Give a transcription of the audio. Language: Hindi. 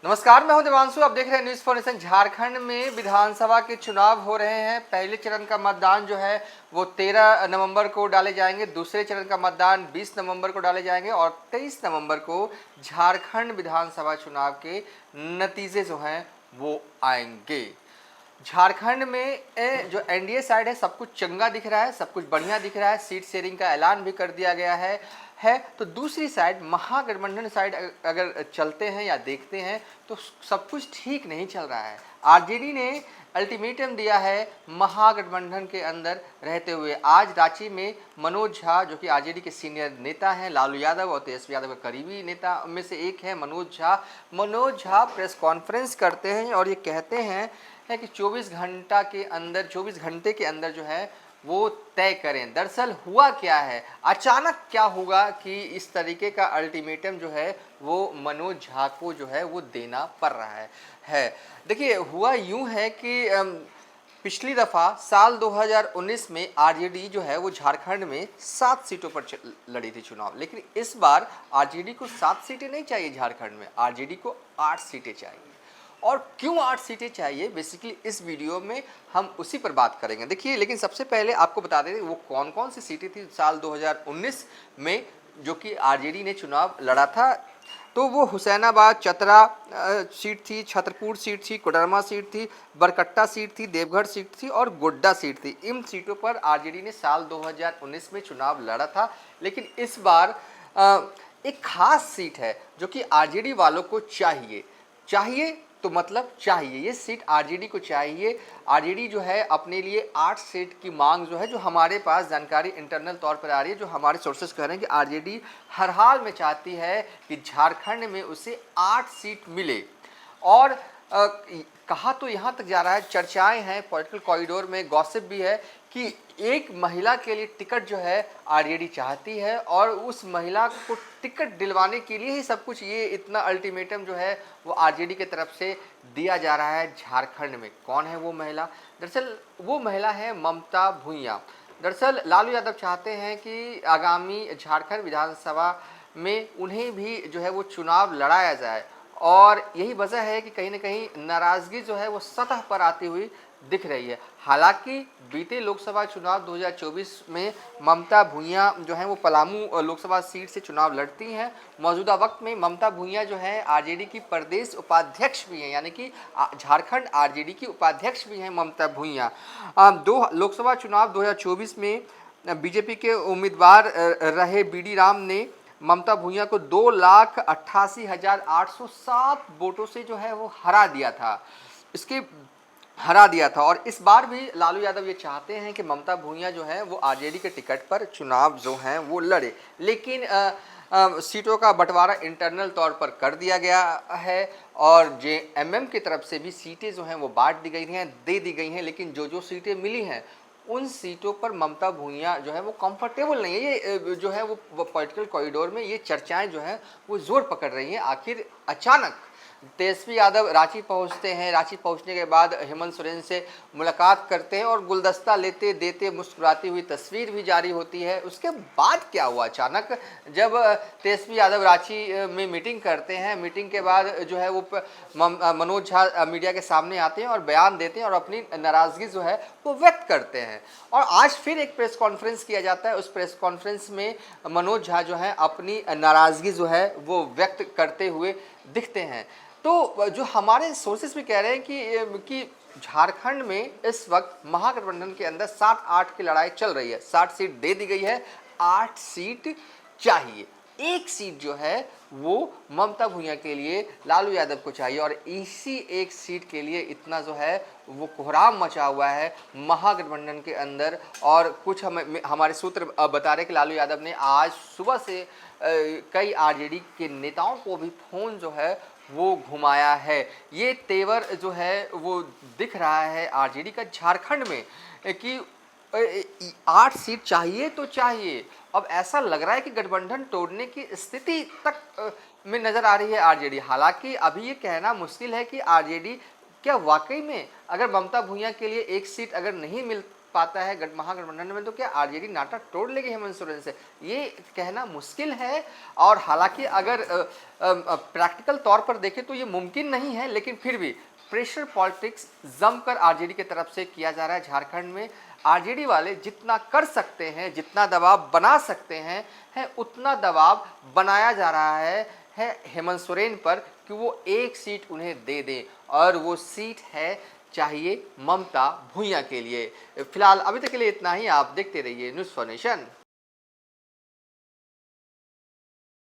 नमस्कार, मैं हूं देवांशु। आप देख रहे हैं न्यूज़ फॉर नेशन। झारखंड में विधानसभा के चुनाव हो रहे हैं। पहले चरण का मतदान जो है वो 13 नवंबर को डाले जाएंगे। दूसरे चरण का मतदान 20 नवंबर को डाले जाएंगे और 23 नवंबर को झारखंड विधानसभा चुनाव के नतीजे जो हैं वो आएंगे। झारखंड में जो एनडीए साइड है सब कुछ चंगा दिख रहा है, सब कुछ बढ़िया दिख रहा है। सीट शेयरिंग का ऐलान भी कर दिया गया है। तो दूसरी साइड महागठबंधन साइड अगर चलते हैं या देखते हैं तो सब कुछ ठीक नहीं चल रहा है। आरजेडी ने अल्टीमेटम दिया है महागठबंधन के अंदर रहते हुए। आज रांची में मनोज झा, जो कि आरजेडी के सीनियर नेता हैं, लालू यादव और तेजस्वी यादव के करीबी नेता में से एक है मनोज झा प्रेस कॉन्फ्रेंस करते हैं और ये कहते हैं कि 24 घंटे के अंदर जो है वो तय करें। दरअसल हुआ क्या है, अचानक क्या होगा कि इस तरीके का अल्टीमेटम जो है वो मनोज झा को जो है वो देना पड़ रहा है। देखिए, हुआ यूं है कि पिछली दफ़ा साल 2019 में आरजेडी जो है वो झारखंड में 7 सीटों पर लड़ी थी चुनाव, लेकिन इस बार आरजेडी को 7 सीटें नहीं चाहिए झारखंड में, आरजेडी को 8 सीटें चाहिए। और क्यों 8 सीटें चाहिए, बेसिकली इस वीडियो में हम उसी पर बात करेंगे। देखिए, लेकिन सबसे पहले आपको बता दें वो कौन कौन सी सीटें थी साल 2019 में जो कि आरजेडी ने चुनाव लड़ा था। तो वो हुसैनाबाद चतरा सीट थी, छतरपुर सीट थी, कोडरमा सीट थी, बरकट्टा सीट थी, देवघर सीट थी और गोड्डा सीट थी। इन सीटों पर आरजेडी ने साल 2019 में चुनाव लड़ा था। लेकिन इस बार एक खास सीट है जो कि आरजेडी वालों को चाहिए तो मतलब चाहिए, ये सीट आरजेडी को चाहिए। आरजेडी जो है अपने लिए 8 सीट की मांग जो है, जो हमारे पास जानकारी इंटरनल तौर पर आ रही है, जो हमारे सोर्सेस कह रहे हैं कि आरजेडी हर हाल में चाहती है कि झारखंड में उसे 8 सीट मिले। और कहा तो यहाँ तक जा रहा है, चर्चाएं हैं पॉलिटिकल कॉरिडोर में, गॉसिप भी है कि एक महिला के लिए टिकट जो है आरजेडी चाहती है और उस महिला को टिकट दिलवाने के लिए ही सब कुछ, ये इतना अल्टीमेटम जो है वो आरजेडी की तरफ से दिया जा रहा है झारखंड में। कौन है वो महिला? दरअसल वो महिला है ममता भूइयां। दरअसल लालू यादव चाहते हैं कि आगामी झारखंड विधानसभा में उन्हें भी जो है वो चुनाव लड़ाया जाए और यही वजह है कि कहीं ना कहीं नाराज़गी जो है वो सतह पर आती हुई दिख रही है। हालांकि बीते लोकसभा चुनाव 2024 में ममता भूइयां जो है वो पलामू लोकसभा सीट से चुनाव लड़ती हैं। मौजूदा वक्त में ममता भूइयां जो है आरजेडी की प्रदेश उपाध्यक्ष भी हैं, यानी कि झारखंड आरजेडी की उपाध्यक्ष भी हैं ममता भूइयां। लोकसभा चुनाव 2024 में बीजेपी के उम्मीदवार रहे बीडी राम ने ममता भूइयां को 2,88,807 वोटों से जो है वो हरा दिया था। और इस बार भी लालू यादव ये चाहते हैं कि ममता भूइयां जो है वो आरजेडी के टिकट पर चुनाव जो हैं वो लड़े। लेकिन सीटों का बंटवारा इंटरनल तौर पर कर दिया गया है और जेएमएम की तरफ से भी सीटें जो हैं वो दे दी गई हैं। लेकिन जो सीटें मिली हैं उन सीटों पर ममता भूइयां जो है वो कंफर्टेबल नहीं है। ये जो है वो पॉलिटिकल कॉरिडोर में ये चर्चाएं जो हैं वो जोर पकड़ रही हैं। आखिर अचानक तेजस्वी यादव रांची पहुंचते हैं, रांची पहुंचने के बाद हेमंत सोरेन से मुलाकात करते हैं और गुलदस्ता लेते देते मुस्कुराती हुई तस्वीर भी जारी होती है। उसके बाद क्या हुआ, अचानक जब तेजस्वी यादव रांची में मीटिंग करते हैं, मीटिंग के बाद जो है वो मनोज झा मीडिया के सामने आते हैं और बयान देते हैं और अपनी नाराज़गी जो है वो व्यक्त करते हैं। और आज फिर एक प्रेस कॉन्फ्रेंस किया जाता है। उस प्रेस कॉन्फ्रेंस में मनोज झा जो है अपनी नाराज़गी जो है वो व्यक्त करते हुए दिखते हैं। तो जो हमारे सोर्सेस भी कह रहे हैं कि झारखंड में इस वक्त महागठबंधन के अंदर 7-8 की लड़ाई चल रही है। 60 सीट दे दी गई है, 8 सीट चाहिए। एक सीट जो है वो ममता भूइयां के लिए लालू यादव को चाहिए और इसी एक सीट के लिए इतना जो है वो कोहराम मचा हुआ है महागठबंधन के अंदर। और कुछ हमारे सूत्र बता रहे कि लालू यादव ने आज सुबह से कई आरजेडी के नेताओं को भी फोन जो है वो घुमाया है। ये तेवर जो है वो दिख रहा है आरजेडी का झारखंड में कि 8 सीट चाहिए तो चाहिए। अब ऐसा लग रहा है कि गठबंधन तोड़ने की स्थिति तक में नजर आ रही है आरजेडी। हालांकि अभी ये कहना मुश्किल है कि आरजेडी क्या वाकई में, अगर ममता भूइयां के लिए एक सीट अगर नहीं मिल पाता है महागठबंधन में, तो क्या आरजेडी नाटा तोड़ लेगी हेमंत सोरेन से, ये कहना मुश्किल है। और हालांकि अगर प्रैक्टिकल तौर पर देखें तो ये मुमकिन नहीं है, लेकिन फिर भी प्रेशर पॉलिटिक्स जमकर आरजेडी की तरफ से किया जा रहा है। झारखंड में आरजेडी वाले जितना कर सकते हैं, जितना दबाव बना सकते हैं उतना दबाव बनाया जा रहा है हेमंत सोरेन पर कि वो एक सीट उन्हें दे दें, और वो सीट है चाहिए ममता भूइयां के लिए। फिलहाल अभी तक के लिए इतना ही। आप देखते रहिए न्यूज़ फॉर नेशन।